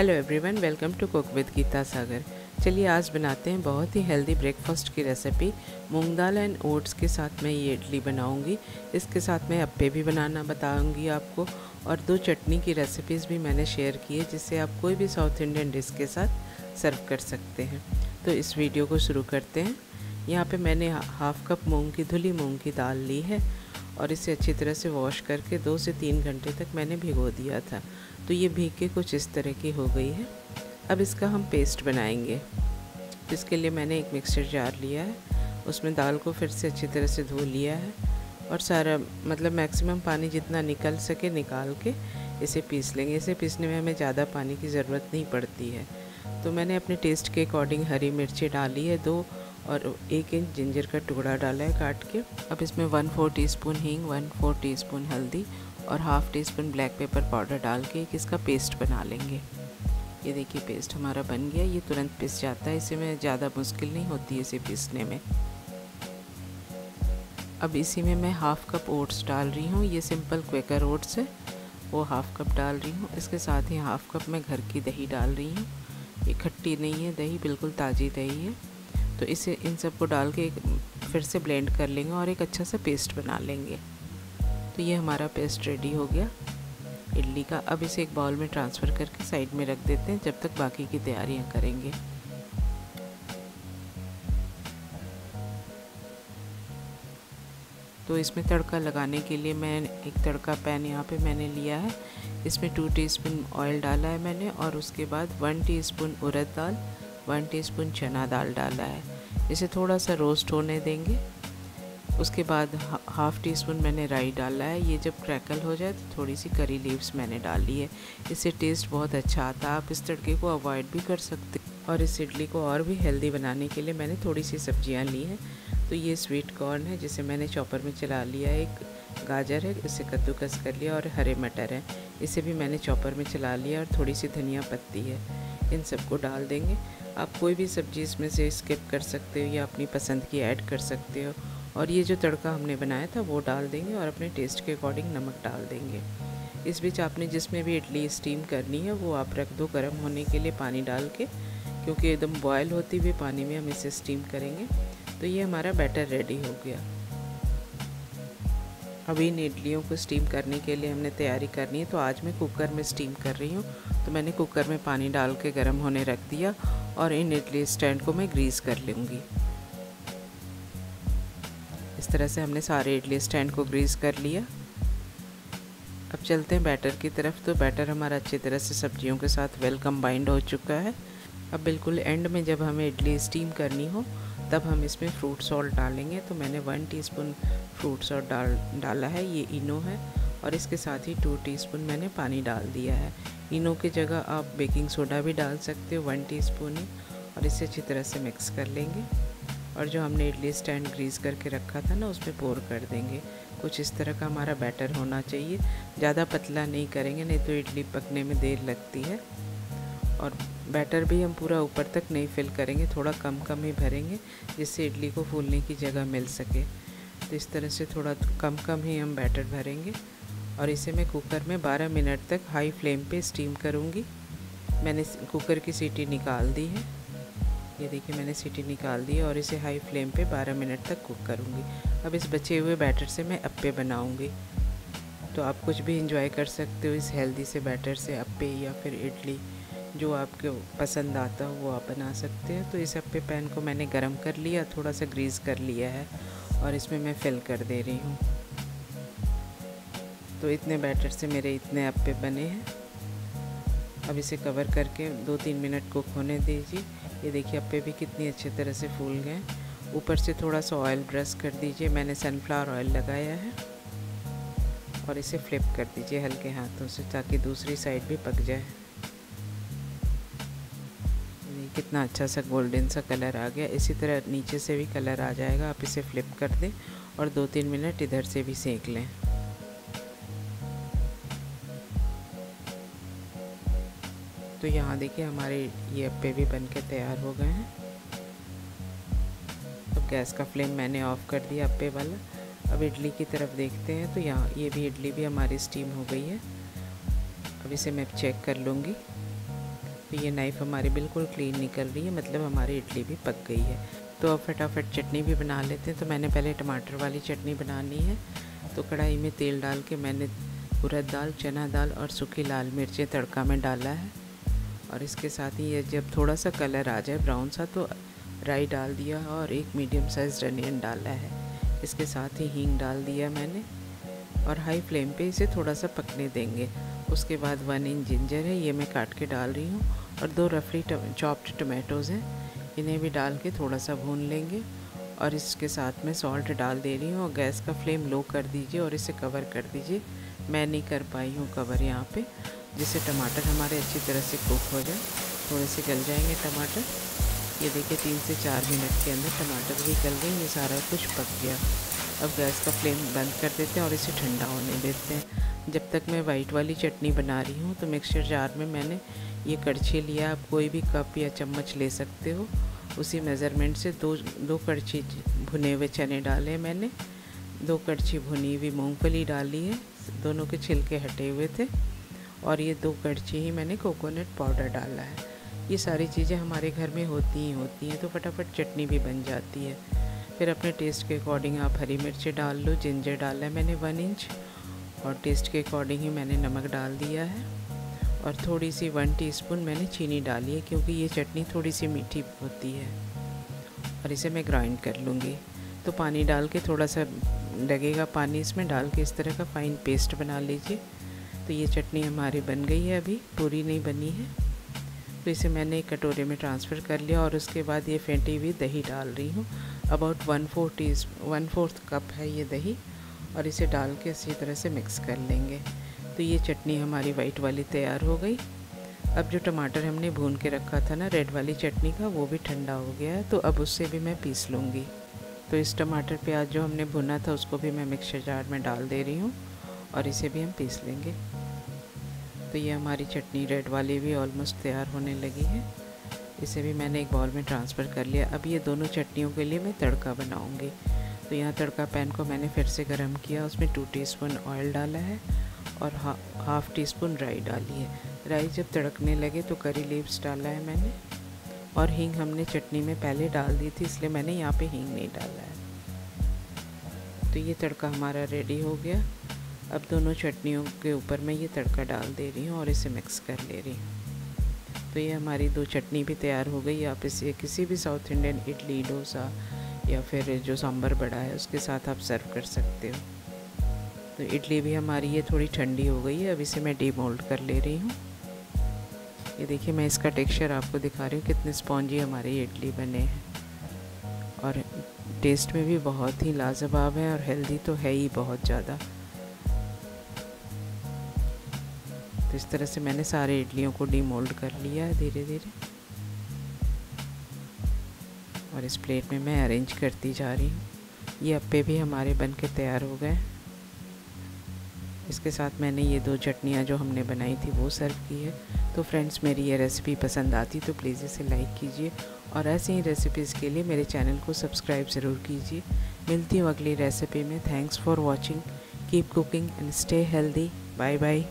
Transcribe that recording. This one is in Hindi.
Hello everyone, welcome to cook with Geeta Sagar. चलिए आज बनाते हैं बहुत ही हेल्दी ब्रेकफास्ट की रेसिपी। मूंग दाल एंड ओट्स के साथ मैं ये इडली बनाऊंगी। इसके साथ मैं अप्पे भी बनाना बताऊंगी आपको, और 2 चटनी की रेसिपीज़ भी मैंने शेयर की है जिससे आप कोई भी साउथ इंडियन डिश के साथ सर्व कर सकते हैं। तो इस वीडियो को शुरू करते हैं। यहाँ पे मैंने हाफ़ कप धुली मूँग की दाल ली है और इसे अच्छी तरह से वॉश करके 2 से 3 घंटे तक मैंने भिगो दिया था। तो ये भीग के कुछ इस तरह की हो गई है। अब इसका हम पेस्ट बनाएंगे। इसके लिए मैंने एक मिक्सर जार लिया है, उसमें दाल को फिर से अच्छी तरह से धो लिया है और सारा मैक्सिमम पानी जितना निकल सके निकाल के इसे पीस लेंगे। इसे पीसने में हमें ज़्यादा पानी की ज़रूरत नहीं पड़ती है। तो मैंने अपने टेस्ट के अकॉर्डिंग हरी मिर्ची डाली है 2 और 1 इंच जिंजर का टुकड़ा डाला है काट के। अब इसमें 1/4 टीस्पून हींग, 1/4 टीस्पून हल्दी और half tea spoon black pepper powder डाल के एक इसका पेस्ट बना लेंगे। ये देखिए पेस्ट हमारा बन गया। ये तुरंत पिस जाता है, इसे में ज़्यादा मुश्किल नहीं होती है इसे पीसने में। अब इसी में मैं हाफ़ कप ओट्स डाल रही हूँ। ये सिंपल क्वेकर ओट्स है, वो हाफ़ कप डाल रही हूँ। इसके साथ ही हाफ़ कप मैं घर की दही डाल रही हूँ। ये खट्टी नहीं है दही, बिल्कुल ताज़ी दही है। तो इसे इन सबको डाल के फिर से ब्लेंड कर लेंगे और एक अच्छा सा पेस्ट बना लेंगे। तो ये हमारा पेस्ट रेडी हो गया इडली का। अब इसे एक बाउल में ट्रांसफ़र करके साइड में रख देते हैं जब तक बाकी की तैयारियां करेंगे। तो इसमें तड़का लगाने के लिए मैं एक तड़का पैन यहाँ पे मैंने लिया है। इसमें 2 टीस्पून ऑयल डाला है मैंने और उसके बाद 1 टीस्पून उड़द दाल, 1 टीस्पून चना दाल डाला है। इसे थोड़ा सा रोस्ट होने देंगे। उसके बाद हाफ़ टी स्पून मैंने राई डाला है। ये जब क्रैकल हो जाए तो थोड़ी सी करी लीव्स मैंने डाली है। इससे टेस्ट बहुत अच्छा आता है। आप इस तड़के को अवॉइड भी कर सकते हैं। और इस इडली को और भी हेल्दी बनाने के लिए मैंने थोड़ी सी सब्जियां ली हैं। तो ये स्वीट कॉर्न है जिसे मैंने चॉपर में चला लिया है, एक गाजर है इसे कद्दूकस कर लिया और हरे मटर है इसे भी मैंने चॉपर में चला लिया और थोड़ी सी धनिया पत्ती है। इन सबको डाल देंगे। आप कोई भी सब्ज़ी इसमें से स्किप कर सकते हो या अपनी पसंद की ऐड कर सकते हो। और ये जो तड़का हमने बनाया था वो डाल देंगे और अपने टेस्ट के अकॉर्डिंग नमक डाल देंगे। इस बीच आपने जिसमें भी इडली स्टीम करनी है वो आप रख दो गर्म होने के लिए पानी डाल के, क्योंकि एकदम बॉयल होते हुए पानी में हम इसे स्टीम करेंगे। तो ये हमारा बैटर रेडी हो गया। अभी इन इडलियों को स्टीम करने के लिए हमने तैयारी करनी है। तो आज मैं कुकर में स्टीम कर रही हूँ। तो मैंने कुकर में पानी डाल के गर्म होने रख दिया और इन इडली स्टैंड को मैं ग्रीस कर लूँगी। इस तरह से हमने सारे इडली स्टैंड को ग्रीस कर लिया। अब चलते हैं बैटर की तरफ। तो बैटर हमारा अच्छी तरह से सब्जियों के साथ वेल कंबाइंड हो चुका है। अब बिल्कुल एंड में जब हमें इडली स्टीम करनी हो तब हम इसमें फ्रूट सॉल्ट डालेंगे। तो मैंने 1 टीस्पून फ्रूट सॉल्ट डाला है, ये इनो है, और इसके साथ ही 2 टीस्पून मैंने पानी डाल दिया है। इनो की जगह आप बेकिंग सोडा भी डाल सकते हो, 1 टीस्पून ही, और इसे अच्छी तरह से मिक्स कर लेंगे। और जो हमने इडली स्टैंड ग्रीस करके रखा था ना उसमें पोर कर देंगे। कुछ इस तरह का हमारा बैटर होना चाहिए। ज़्यादा पतला नहीं करेंगे, नहीं तो इडली पकने में देर लगती है। और बैटर भी हम पूरा ऊपर तक नहीं फिल करेंगे, थोड़ा कम कम ही भरेंगे जिससे इडली को फूलने की जगह मिल सके। तो इस तरह से थोड़ा कम कम ही हम बैटर भरेंगे। और इसे मैं कुकर में 12 मिनट तक हाई फ्लेम पे स्टीम करूँगी। मैंने कुकर की सीटी निकाल दी है। ये देखिए मैंने सीटी निकाल दी और इसे हाई फ्लेम पे 12 मिनट तक कुक करूँगी। अब इस बचे हुए बैटर से मैं अप्पे बनाऊँगी। तो आप कुछ भी इंजॉय कर सकते हो इस हेल्दी से बैटर से, अप्पे या फिर इडली, जो आपको पसंद आता हो वो आप बना सकते हो। तो इस अप्पे पैन को मैंने गरम कर लिया, थोड़ा सा ग्रीस कर लिया है और इसमें मैं फिल कर दे रही हूँ। तो इतने बैटर से मेरे इतने अप्पे बने हैं। अब इसे कवर करके 2-3 मिनट कुक होने दीजिए। ये देखिए अप्पे भी कितनी अच्छी तरह से फूल गए। ऊपर से थोड़ा सा ऑयल ब्रश कर दीजिए, मैंने सनफ्लावर ऑयल लगाया है, और इसे फ्लिप कर दीजिए हल्के हाथों से ताकि दूसरी साइड भी पक जाए। कितना अच्छा सा गोल्डन सा कलर आ गया। इसी तरह नीचे से भी कलर आ जाएगा। आप इसे फ्लिप कर दें और 2-3 मिनट इधर से भी सेक लें। तो यहाँ देखिए हमारे ये अप्पे भी बन के तैयार हो गए हैं। अब गैस का फ्लेम मैंने ऑफ़ कर दिया अप्पे वाला। अब इडली की तरफ देखते हैं। तो यहाँ ये इडली भी हमारी स्टीम हो गई है। अब इसे मैं चेक कर लूँगी। तो ये नाइफ़ हमारी बिल्कुल क्लीन निकल रही है, मतलब हमारी इडली भी पक गई है। तो अब फटाफट चटनी भी बना लेते हैं। तो मैंने पहले टमाटर वाली चटनी बनानी है। तो कढ़ाई में तेल डाल के मैंने उड़द दाल, चना दाल और सूखी लाल मिर्चें तड़का में डाला है। और इसके साथ ही ये जब थोड़ा सा कलर आ जाए ब्राउन सा, तो राई डाल दिया और एक मीडियम साइज़ अनियन डाला है। इसके साथ ही हींग डाल दिया मैंने और हाई फ्लेम पे इसे थोड़ा सा पकने देंगे। उसके बाद 1 इंच जिंजर है, ये मैं काट के डाल रही हूँ, और 2 रफली चॉप्ड टमाटोज़ हैं, इन्हें भी डाल के थोड़ा सा भून लेंगे। और इसके साथ में सॉल्ट डाल दे रही हूँ और गैस का फ्लेम लो कर दीजिए और इसे कवर कर दीजिए। मैं नहीं कर पाई हूँ कवर यहाँ पे, जिससे टमाटर हमारे अच्छी तरह से कुक हो जाए। थोड़े से गल जाएंगे टमाटर। ये देखिए 3 से 4 मिनट के अंदर टमाटर भी गल गए, ये सारा कुछ पक गया। अब गैस का फ्लेम बंद कर देते हैं और इसे ठंडा होने देते हैं। जब तक मैं वाइट वाली चटनी बना रही हूँ, तो मिक्सचर जार में मैंने ये कड़छी लिया। आप कोई भी कप या चम्मच ले सकते हो। उसी मेज़रमेंट से दो कड़छी भुने हुए चने डाले मैंने, 2 कड़छी भुनी हुई मूंगफली डाली है, दोनों के छिलके हटे हुए थे, और ये 2 कड़छी ही मैंने कोकोनट पाउडर डाला है। ये सारी चीज़ें हमारे घर में होती हैं, तो फटाफट चटनी भी बन जाती है। फिर अपने टेस्ट के अकॉर्डिंग आप हरी मिर्ची डाल लो। जिंजर डाला है मैंने 1 इंच, और टेस्ट के अकॉर्डिंग ही मैंने नमक डाल दिया है, और थोड़ी सी 1 टीस्पून मैंने चीनी डाली है, क्योंकि ये चटनी थोड़ी सी मीठी होती है। और इसे मैं ग्राइंड कर लूँगी। तो पानी डाल के थोड़ा सा लगेगा पानी इसमें डाल के इस तरह का फ़ाइन पेस्ट बना लीजिए। तो ये चटनी हमारी बन गई है, अभी पूरी नहीं बनी है। तो इसे मैंने एक कटोरे में ट्रांसफ़र कर लिया, और उसके बाद ये फेंटी हुई दही डाल रही हूँ। अबाउट 1/4 कप है ये दही, और इसे डाल के अच्छी तरह से मिक्स कर लेंगे। तो ये चटनी हमारी वाइट वाली तैयार हो गई। अब जो टमाटर हमने भून के रखा था ना रेड वाली चटनी का, वो भी ठंडा हो गया है, तो अब उससे भी मैं पीस लूँगी। तो इस टमाटर प्याज जो हमने भुना था उसको भी मैं मिक्सर जार में डाल दे रही हूँ, और इसे भी हम पीस लेंगे। तो ये हमारी चटनी रेड वाली भी ऑलमोस्ट तैयार होने लगी है। इसे भी मैंने एक बाउल में ट्रांसफ़र कर लिया। अब ये दोनों चटनियों के लिए मैं तड़का बनाऊँगी। तो यहाँ तड़का पैन को मैंने फिर से गर्म किया, उसमें 2 टीस्पून ऑयल डाला है और हाफ़ टी स्पून राई डाली है। राई जब तड़कने लगे तो करी लीव्स डाला है मैंने, और हींग हमने चटनी में पहले डाल दी थी, इसलिए मैंने यहाँ पे हींग नहीं डाला है। तो ये तड़का हमारा रेडी हो गया। अब दोनों चटनियों के ऊपर मैं ये तड़का डाल दे रही हूँ और इसे मिक्स कर ले रही हूँ। तो ये हमारी 2 चटनी भी तैयार हो गई। आप इसे किसी भी साउथ इंडियन इडली, डोसा या फिर जो सांभर बड़ा है उसके साथ आप सर्व कर सकते हो। तो इडली भी हमारी ये थोड़ी ठंडी हो गई है। अब इसे मैं डीमोल्ड कर ले रही हूँ। ये देखिए मैं इसका टेक्सचर आपको दिखा रही हूँ, कितने स्पॉन्जी हमारे इडली बने हैं, और टेस्ट में भी बहुत ही लाजवाब है, और हेल्दी तो है ही बहुत ज़्यादा। तो इस तरह से मैंने सारे इडलियों को डीमोल्ड कर लिया है धीरे धीरे, और इस प्लेट में मैं अरेंज करती जा रही हूँ। ये अप्पे भी हमारे बन के तैयार हो गए। इसके साथ मैंने ये 2 चटनियाँ जो हमने बनाई थी वो सर्व की है। तो फ्रेंड्स, मेरी ये रेसिपी पसंद आती तो प्लीज़ इसे लाइक कीजिए, और ऐसे ही रेसिपीज़ के लिए मेरे चैनल को सब्सक्राइब ज़रूर कीजिए। मिलती हूँ अगली रेसिपी में। Thanks for watching. Keep cooking and stay healthy. Bye bye.